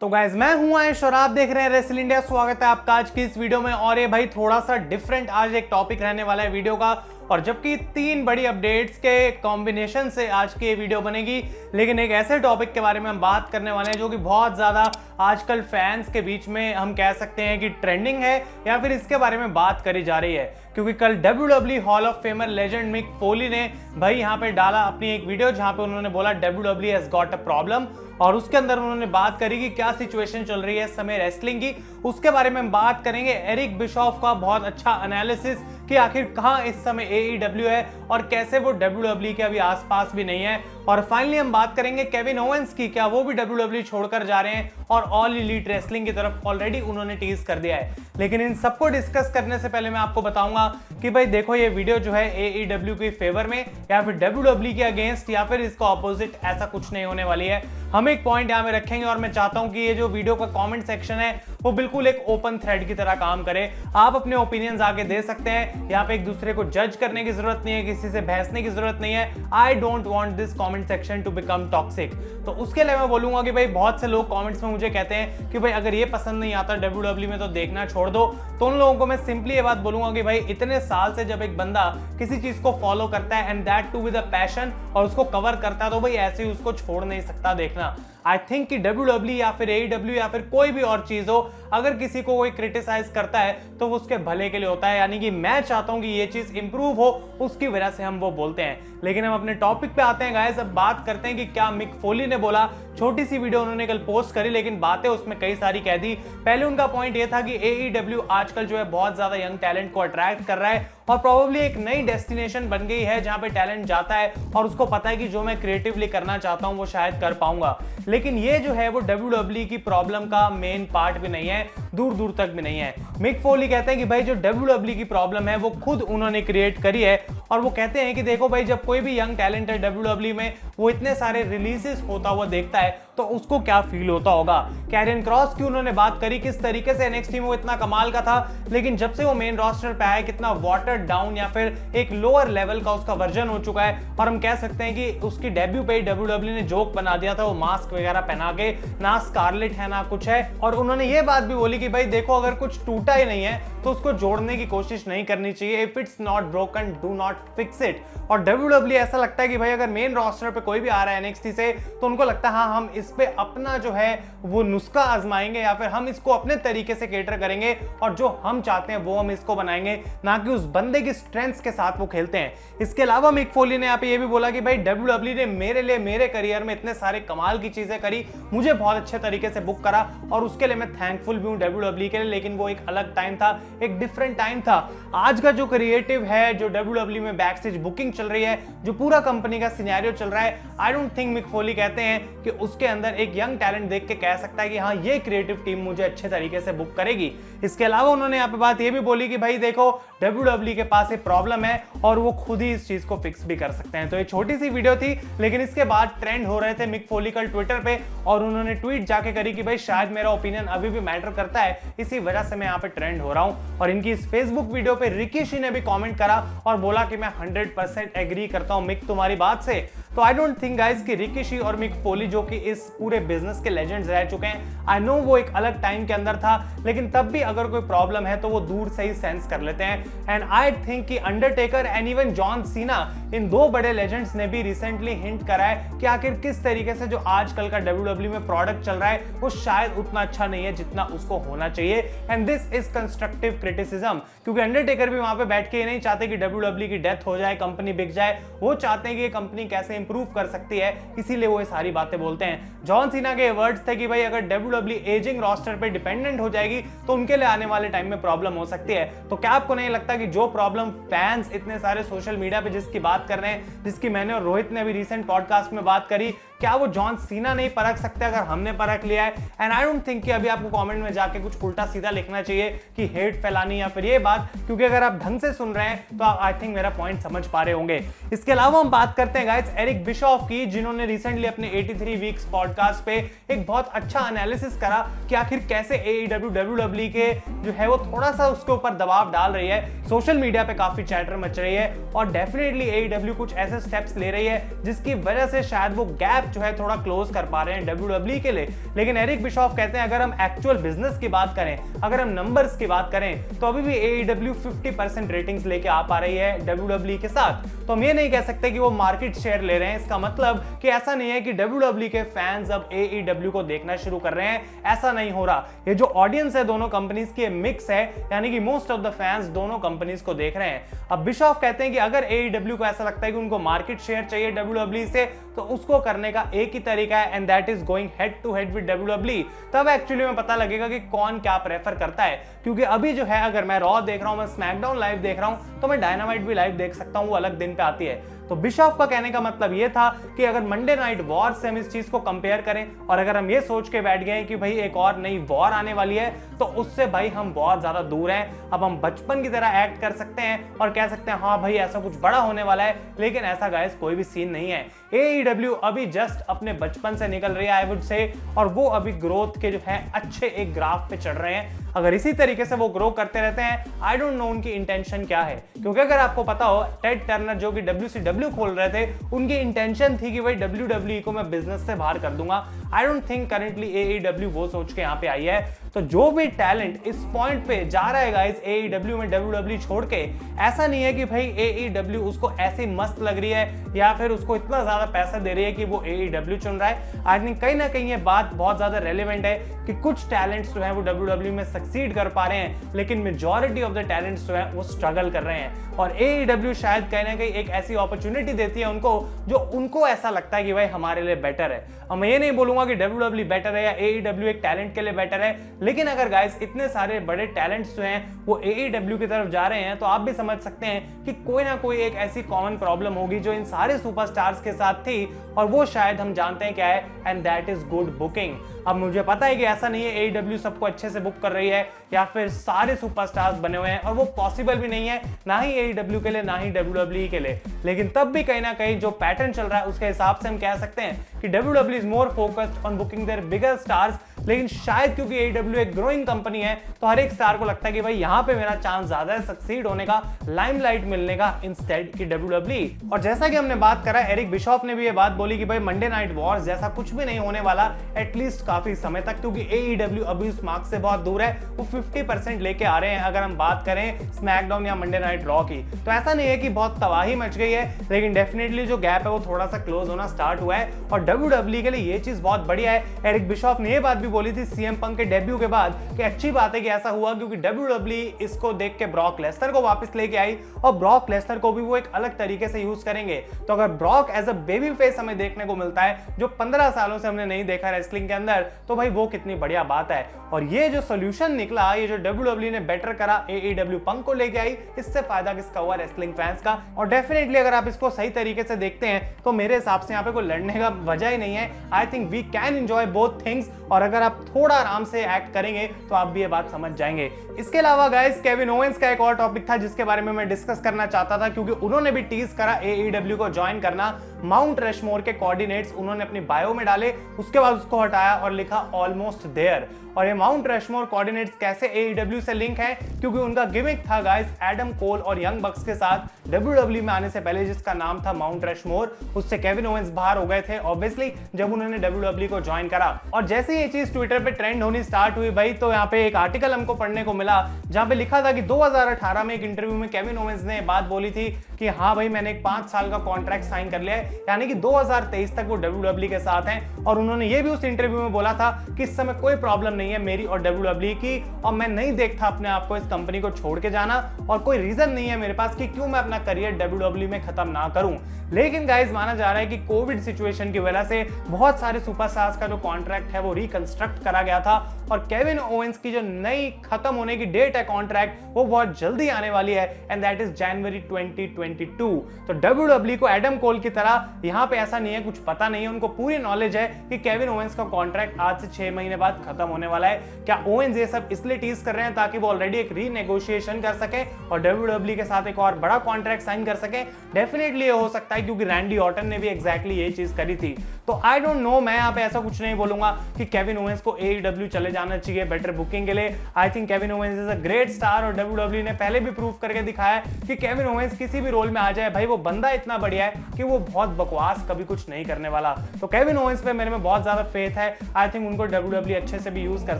तो गाइज मैं हूं आयुष और आप देख रहे हैं रेसल इंडिया। स्वागत है आपका आज की इस वीडियो में। और ये भाई थोड़ा सा डिफरेंट आज एक टॉपिक रहने वाला है वीडियो का, और जबकि 3 बड़ी अपडेट्स के कॉम्बिनेशन से आज की ये वीडियो बनेगी, लेकिन एक ऐसे टॉपिक के बारे में हम बात करने वाले हैं जो कि बहुत ज़्यादा आजकल फैंस के बीच में हम कह सकते हैं कि ट्रेंडिंग है, या फिर इसके बारे में बात करी जा रही है। क्योंकि कल WWE hall of famer legend Mick Foley ने भाई यहाँ पे डाला अपनी एक वीडियो जहाँ पे उन्होंने बोला WWE has got a problem, और उसके अंदर उन्होंने बात करी कि क्या सिचुएशन चल रही है इस समय रेसलिंग की। उसके बारे में हम बात करेंगे। एरिक बिशॉफ का बहुत अच्छा एनालिसिस कि आखिर कहां इस समय AEW है और कैसे वो WWE के अभी आसपास भी नहीं है। और फाइनली हम बात करेंगे केविन ओवेंस की, क्या वो भी WWE छोड़कर जा रहे हैं और ऑल एलीट रेसलिंग की तरफ ऑलरेडी उन्होंने टीज कर दिया है। लेकिन इन सबको डिस्कस करने से पहले मैं आपको बताऊंगा कि भाई देखो ये वीडियो जो है AEW के फेवर में या फिर WWE के अगेंस्ट या फिर इसका ऑपोजिट, ऐसा कुछ नहीं होने वाली है। हम एक पॉइंट यहाँ में रखेंगे और मैं चाहता हूं कि ये जो वीडियो का कमेंट सेक्शन है वो बिल्कुल एक ओपन थ्रेड की तरह काम करे। आप अपने ओपिनियंस आगे दे सकते हैं, यहाँ पे एक दूसरे को जज करने की जरूरत नहीं है, किसी से बहसने की जरूरत नहीं है। I don't want this comment section two become toxic. तो उसके लिए मैं बोलूंगा कि भाई बहुत से लोग कमेंट्स में मुझे कहते हैं कि भाई अगर ये पसंद नहीं आता WWE में तो देखना छोड़ दो। तो उन लोगों को मैं सिंपली ये बात बोलूंगा कि भाई इतने साल से जब एक बंदा किसी चीज को फॉलो करता है and that too with a passion और उसको कवर करता है, तो भाई ऐसे ही उसको छोड़ नहीं सकता देखना। आई थिंक कि WWE या फिर AEW या फिर कोई भी और चीज हो, अगर किसी को कोई क्रिटिसाइज करता है तो वो उसके भले के लिए होता है। यानी कि मैं चाहता हूं कि ये चीज इंप्रूव हो, उसकी वजह से हम वो बोलते हैं। लेकिन हम अपने टॉपिक पे आते हैं गाइस। अब बात करते हैं कि क्या मिक फोली ने बोला। छोटी सी वीडियो उन्होंने कल पोस्ट करी, लेकिन बातें उसमें कई सारी कह दी। पहले उनका पॉइंट ये था कि AEW आजकल जो है बहुत ज्यादा यंग टैलेंट को अट्रैक्ट कर रहा है और प्रोबेबली एक नई डेस्टिनेशन बन गई है जहां पे टैलेंट जाता है और उसको पता है कि जो मैं क्रिएटिवली करना चाहता हूं वो शायद कर पाऊंगा। लेकिन ये जो है वो WWE की प्रॉब्लम का मेन पार्ट भी नहीं है, दूर दूर तक भी नहीं है। मिक फोली कहते हैं कि भाई जो WWE की प्रॉब्लम है वो खुद उन्होंने क्रिएट करी है। और वो कहते हैं कि देखो भाई जब कोई भी यंग टैलेंट है WWE में, वो इतने सारे रिलीजेस होता हुआ देखता है तो उसको क्या फील होता होगा। कैरियन क्रॉस की उन्होंने बात करी, किस तरीके से NXT में वो इतना कमाल का था, लेकिन जब से वो मेन रोस्टर पे आया कितना वाटर डाउन या फिर एक लोअर लेवल का उसका वर्जन हो चुका है। और हम कह सकते हैं कि उसकी डेब्यू पे WWE ने जोक बना दिया था, वो मास्क वगैरह पहना के, ना स्कारलेट है ना कुछ है। और उन्होंने ये बात भी बोली कि भाई देखो अगर कुछ टूटा ही नहीं है तो उसको जोड़ने की कोशिश नहीं करनी चाहिए। If it's not broken do not fix it. और WWE ऐसा लगता है कि भाई अगर मेन रोस्टर पे कोई भी आ रहा है NXT से, तो उनको लगता है हाँ हम इस पे अपना जो है वो नुस्खा आजमाएंगे या फिर हम इसको अपने तरीके से केटर करेंगे और जो हम चाहते हैं वो हम इसको बनाएंगे, ना कि उस बंदे की स्ट्रेंथ्स के साथ वो खेलते हैं। इसके अलावा मिक फोली ने यहाँ पे ये भी बोला कि भाई WWE ने मेरे लिए मेरे करियर में इतने सारे कमाल की चीजें करी, मुझे बहुत अच्छे तरीके से बुक करा और उसके लिए मैं थैंकफुल भी हूँ WWE के लिए। लेकिन वो एक अलग टाइम था, एक डिफरेंट टाइम था। आज का जो क्रिएटिव है, जो WWE में बैकस्टेज बुकिंग चल रही है, जो पूरा कंपनी का सिनेरियो चल रहा है, आई डोंट थिंक मिक फोली कहते हैं कि उसके अंदर एक यंग टैलेंट देख के कह सकता है कि हाँ ये क्रिएटिव टीम मुझे अच्छे तरीके से बुक करेगी। इसके अलावा उन्होंने यहाँ पे बात ये भी बोली कि भाई देखो WWE के पास एक प्रॉब्लम है और वो खुद ही इस चीज को फिक्स भी कर सकते हैं। तो ये छोटी सी वीडियो थी, लेकिन इसके बाद ट्रेंड हो रहे थे मिक फोली कल ट्विटर पे, और उन्होंने ट्वीट जाके करी कि भाई शायद मेरा ओपिनियन अभी भी मैटर करता है, इसी वजह से मैं यहाँ पे ट्रेंड हो रहा हूँ। और इनकी इस फेसबुक वीडियो पे रिकीशी ने भी कमेंट करा और बोला कि मैं 100% एग्री करता हूँ मिक तुम्हारी बात से। तो आई डोंट थिंक गाइस कि रिकीशी और मिक फोली जो कि इस पूरे बिजनेस के लेजेंड्स रह चुके हैं, आई नो वो एक अलग टाइम के अंदर था, लेकिन तब भी अगर कोई प्रॉब्लम है तो वो दूर से ही सेंस कर लेते हैं। एंड आई थिंक कि Undertaker and even John Cena, इन 2 बड़े लेजेंड्स ने भी रिसेंटली हिंट करा है कि आखिर किस तरीके से जो आजकल का WWE में प्रोडक्ट चल रहा है वो शायद उतना अच्छा नहीं है जितना उसको होना चाहिए। And this is constructive criticism, क्योंकि अंडरटेकर भी वहां पे बैठ के ये नहीं चाहते कि WWE की डेथ हो जाए, कंपनी बिक जाए। वो चाहते हैं कि ये कंपनी कैसे इंप्रूव कर सकती है, इसीलिए वो ये सारी बातें बोलते हैं। जॉन सीना के वर्ड्स थे कि भाई अगर WWE एजिंग रोस्टर पे डिपेंडेंट हो जाएगी तो उनके लिए आने वाले टाइम में प्रॉब्लम हो सकती है। तो क्या आपको नहीं लगता कि जो प्रॉब्लम फैंस इतने सारे सोशल मीडिया पे जिसकी बात कर रहे हैं, जिसकी मैंने और रोहित ने अभी रिसेंट पॉडकास्ट में बात करी, क्या वो जॉन सीना नहीं परख सकते अगर हमने परख लिया है? एंड आई डोंट थिंक कि अभी आपको कमेंट में जाके कुछ उल्टा सीधा लिखना चाहिए कि हेट फैलानी या फिर ये बात, क्योंकि अगर आप ढंग से सुन रहे हैं तो आप आई थिंक मेरा पॉइंट समझ पा रहे होंगे। इसके अलावा हम बात करते हैं गाइस एरिक बिशॉफ की, जिन्होंने रिसेंटली अपने 83 वीक्स पॉडकास्ट पे एक बहुत अच्छा एनालिसिस करा कि आखिर कैसे AEW WWE के जो है वो थोड़ा सा उसके ऊपर दबाव डाल रही है। सोशल मीडिया पे काफी चैटर मच रही है और डेफिनेटली AEW कुछ ऐसे स्टेप्स ले रही है जिसकी वजह से शायद वो गैप गैप जो है थोड़ा क्लोज कर पा रहे हैं WWE के लिए। लेकिन एरिक बिशॉफ कहते हैं अगर हम एक्चुअल बिजनेस की बात करें, अगर हम नंबर्स की बात करें, तो अभी भी AEW 50% रेटिंग्स लेके आ पा रही है WWE के साथ। तो हम ये नहीं कह सकते कि वो मार्केट शेयर ले रहे हैं। इसका मतलब कि ऐसा नहीं है कि WWE के फैंस अब AEW को देखना शुरू कर रहे हैं, ऐसा नहीं हो रहा। ये जो ऑडियंस है दोनों कंपनीज की मिक्स है, यानी कि मोस्ट ऑफ द फैंस दोनों कंपनीज को देख रहे हैं। अब बिशॉफ कहते हैं कि अगर AEW को ऐसा लगता है कि उनको मार्केट शेयर चाहिए WWE से, तो उसको करने का एक ही तरीका है, and that is going head to head with WWE। तब एक्चुअली में पता लगेगा कि कौन क्या प्रेफर करता है। क्योंकि अभी जो है अगर मैं रॉ देख रहा हूं, मैं स्मैकडाउन लाइव देख रहा हूं, तो मैं डायनामाइट भी लाइव देख सकता हूं, वो अलग दिन पे आती है। तो बिशॉफ का कहने का मतलब ये था कि अगर मंडे नाइट वॉर से हम इस चीज को कंपेयर करें, और अगर हम ये सोच के बैठ गए कि भाई एक और नई वॉर आने वाली है, तो उससे भाई हम बहुत ज्यादा दूर हैं। अब हम बचपन की तरह एक्ट कर सकते हैं और कह सकते हैं हाँ भाई ऐसा कुछ बड़ा होने वाला है, लेकिन ऐसा गाइस कोई भी सीन नहीं है। AEW अभी जस्ट अपने बचपन से निकल रही है आई वुड से, और वो अभी ग्रोथ के जो है अच्छे एक ग्राफ पे चढ़ रहे हैं। अगर इसी तरीके से वो ग्रो करते रहते हैं, आई डोंट नो उनकी इंटेंशन क्या है। क्योंकि अगर आपको पता हो, टेड टर्नर जो कि WCW खोल रहे थे, उनकी इंटेंशन थी कि भाई WWE को मैं बिजनेस से बाहर कर दूंगा। I don't think currently AEW वो सोच के यहाँ पे आई है। तो जो भी टैलेंट इस पॉइंट पे जा रहा है गाइस AEW में WWE छोड़ के, ऐसा नहीं है कि भाई AEW उसको ऐसी मस्त लग रही है या फिर उसको इतना ज्यादा पैसा दे रही है कि वो AEW चुन रहा है। आई थिंक कहीं ना कहीं ये बात बहुत ज्यादा रेलेवेंट है कि कुछ टैलेंट्स जो है वो WWE में सक्सीड कर पा रहे हैं, लेकिन मेजॉरिटी ऑफ द टैलेंट्स जो है वो स्ट्रगल कर रहे हैं। और AEW शायद कहीं ना कहीं एक ऐसी अपॉर्चुनिटी देती है उनको, जो उनको ऐसा लगता है कि भाई हमारे लिए बेटर है। अब मैं ये नहीं बोलूंगा कि WWE बेटर है या AEW एक टैलेंट के लिए बेटर है, लेकिन अगर गाइस इतने सारे बड़े टैलेंट्स जो हैं वो AEW की तरफ जा रहे हैं, तो आप भी समझ सकते हैं कि कोई ना कोई एक ऐसी कॉमन प्रॉब्लम होगी जो इन सारे सुपरस्टार्स के साथ थी, और वो शायद हम जानते हैं क्या है, and that is good booking. अब मुझे पता है कि ऐसा नहीं है AEW सबको अच्छे से बुक कर रही है या फिर सारे सुपरस्टार्स बने हुए हैं, और वो पॉसिबल भी नहीं है, ना ही AEW के लिए ना ही WWE के लिए। लेकिन तब भी कहीं ना कहीं जो पैटर्न चल रहा है उसके हिसाब से हम कह सकते हैं कि WWE is more focused on booking their bigger stars. लेकिन शायद क्योंकि AEW एक ग्रोइंग कंपनी है, तो हर एक स्टार को लगता है कि भाई यहाँ पे मेरा चांस ज्यादा है सक्सीड होने का, लाइमलाइट मिलने का, इंस्टेड की WWE। और जैसा कि हमने बात करा, एरिक बिशॉफ ने भी ये बात बोली कि भाई मंडे नाइट वॉर्स जैसा कुछ भी नहीं होने वाला एटलीस्ट काफी समय तक, क्योंकि AEW अभी उस मार्क से बहुत दूर है। वो 50% लेके आ रहे हैं अगर हम बात करें स्मैकडाउन या मंडे नाइट रॉ की। तो ऐसा नहीं है कि बहुत तबाही मच गई है, लेकिन डेफिनेटली जो गैप है वो थोड़ा सा क्लोज होना स्टार्ट हुआ है, और WWE के लिए ये चीज बहुत बढ़िया है। एरिक बिशॉफ ने ये बात भी बोली थी CM पंक के डेब्यू के बाद कि अच्छी बात है कि ऐसा हुआ, क्योंकि WWE इसको देख के ब्रॉक लेसनर को वापस लेके आई, और ब्रॉक लेसनर को भी वो एक अलग तरीके से यूज करेंगे। तो अगर Brock as a baby face हमें देखने को मिलता है, जो 15 सालों से हमने नहीं देखा रेसलिंग के अंदर, तो भाई वो कितनी बढ़िया बात है। और ये जो सोल्यूशन निकला, ये जो WWE ने बेटर करा AEW पंक को लेके आई, इससे फायदा किसका हुआ? रेसलिंग फैंस का। और डेफिनेटली अगर आप इसको सही तरीके से देखते हैं, तो मेरे हिसाब से यहाँ पे कोई लड़ने का वजह ही नहीं है। I think we can enjoy both things, और अगर आप थोड़ा आराम से एक्ट करेंगे तो आप भी ये बात समझ जाएंगे। इसके अलावा गाइस केविन ओवेंस का एक और टॉपिक था जिसके बारे में मैं डिस्कस करना चाहता था, क्योंकि उन्होंने भी टीज करा AEW को ज्वाइन करना। माउंट रशमोर के कोऑर्डिनेट्स उन्होंने अपनी बायो में डाले, उसके बाद उसको हटाया और लिखा ऑलमोस्ट देयर। और ये माउंट रशमोर कोऑर्डिनेट्स कैसे AEW से लिंक है? क्योंकि उनका गिमिक था गाइस एडम कोल और यंग बक्स के साथ WWE में आने से पहले, जिसका नाम था माउंट रशमोर। उससे केविन ओवेंस बाहर हो गए थे ऑब्वियसली जब उन्होंने WWE को ज्वाइन करा। और जैसे ही ये चीज ट्विटर पे ट्रेंड होनी स्टार्ट हुई भाई, तो यहाँ पे एक आर्टिकल हमको पढ़ने को मिला जहां पे लिखा था कि 2018 में एक इंटरव्यू में केविन ओवेंस ने बात बोली थी कि हाँ भाई मैंने एक 5 साल का कॉन्ट्रैक्ट साइन कर लिया है, यानी कि 2023 तक वो WWE के साथ हैं। और उन्होंने ये भी उस इंटरव्यू में बोला था कि इस समय कोई प्रॉब्लम नहीं है मेरी और WWE की, और मैं नहीं देखता अपने आप को इस कंपनी को छोड़ के जाना, और कोई रीजन नहीं है मेरे पास कि क्यों मैं अपना करियर WWE में खत्म ना करूं। लेकिन गाइस माना जा रहा है कि कोविड सिचुएशन की वजह से बहुत सारे सुपरस्टार्स का जो कॉन्ट्रैक्ट है वो रिकंस्ट्रक्ट करा गया था, और केविन ओवेंस की जो नई खत्म होने की डेट है कॉन्ट्रैक्ट, वो बहुत जल्दी आने वाली है, एंड दैट इज जनवरी 2022। तो WWE को एडम कोल की तरह यहाँ पे ऐसा नहीं है, कुछ पता नहीं है, उनको पूरी नॉलेज है कि केविन ओवेंस का कॉन्ट्रैक्ट आज से 6 महीने बाद खत्म होने वाला है। क्या ओवेंस ये सब इसलिए टीज कर रहे हैं ताकि वो ऑलरेडी एक रीनेगोशिएशन कर सके और WWE के साथ एक और बड़ा कॉन्ट्रैक्ट साइन कर सके? डेफिनेटली ये हो सकता है, क्योंकि रैंडी ऑर्टन ने भी एग्जैक्टली ये चीज करी थी। तो आई डोंट नो, मैं यहाँ पे ऐसा कुछ नहीं बोलूंगा कि केविन ओवेंस को AEW चले जाना चाहिए बेटर बुकिंग के लिए। I think Kevin Owens is a great star और WWE ने पहले भी प्रूव करके दिखाया है कि केविन ओवेंस किसी भी रोल में आ जाए भाई, वो बंदा इतना बढ़िया है कि वो बहुत बकवास कभी कुछ नहीं करने वाला। तो केविन ओवेंस पे मेरे में बहुत ज्यादा फेथ है। आई थिंक उनको WWE अच्छे से भी यूज कर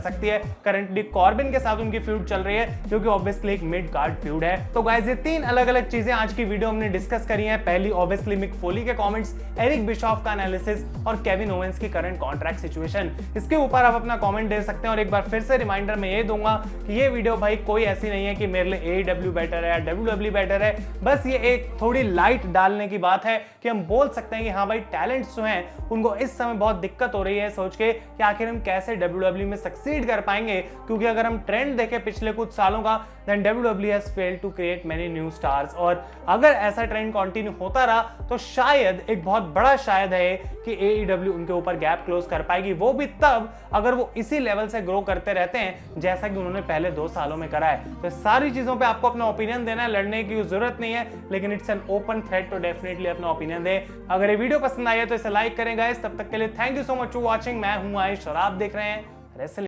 सकती है। करंटली कॉर्बिन के साथ उनकी फ्यूड चल रही है क्योंकि ऑब्वियसली एक मिड कार्ड फ्यूड है। तो गाइस ये 3 अलग अलग चीजें आज की वीडियो हमने डिस्कस करी हैं। पहली ऑब्वियसली मिक फोली के कमेंट्स, एरिक बिशॉफ का एनालिसिस और केविन ओवेंस की करंट कॉन्ट्रैक्ट सिचुएशन। इसके ऊपर आप अपना कमेंट दे सकते हैं और एक बार फिर से रिमाइंडर मैं ये दूंगा कि ये वीडियो भाई कोई ऐसी नहीं है कि मेरे लिए AEW बेटर है या WWE बेटर है। बस ये एक थोड़ी लाइट डालने की बात है कि हम बोल सकते हैं कि हाँ भाई टैलेंट्स जो हैं उनको इस समय बहुत दिक्कत हो रही है सोच के कि आखिर हम कैसे WWE में सक्सीड कर पाएंगे, क्योंकि अगर हम ट्रेंड देखें पिछले कुछ सालों का, then WWE has failed to create many new stars. और अगर ऐसा ट्रेंड कंटिन्यू होता रहा तो शायद, एक बहुत बड़ा शायद है कि AEW उनके ऊपर गैप क्लोज कर पाएगी, वो भी तब अगर वो इसी लेवल से ग्रो करते रहते हैं जैसा कि उन्होंने पहले 2 सालों में करा है। तो सारी चीजों पे आपको अपना ओपिनियन देना है, लड़ने की जरूरत नहीं है, लेकिन इट्स एन ओपन थ्रेड, तो डेफिनेटली अपना ओपिनियन दे। अगर ये वीडियो पसंद आई है तो इसे लाइक करें गाइस। तब तक के लिए thank you so much for watching. मैं हूं आयुष और आप देख रहे हैं रेसलिंग।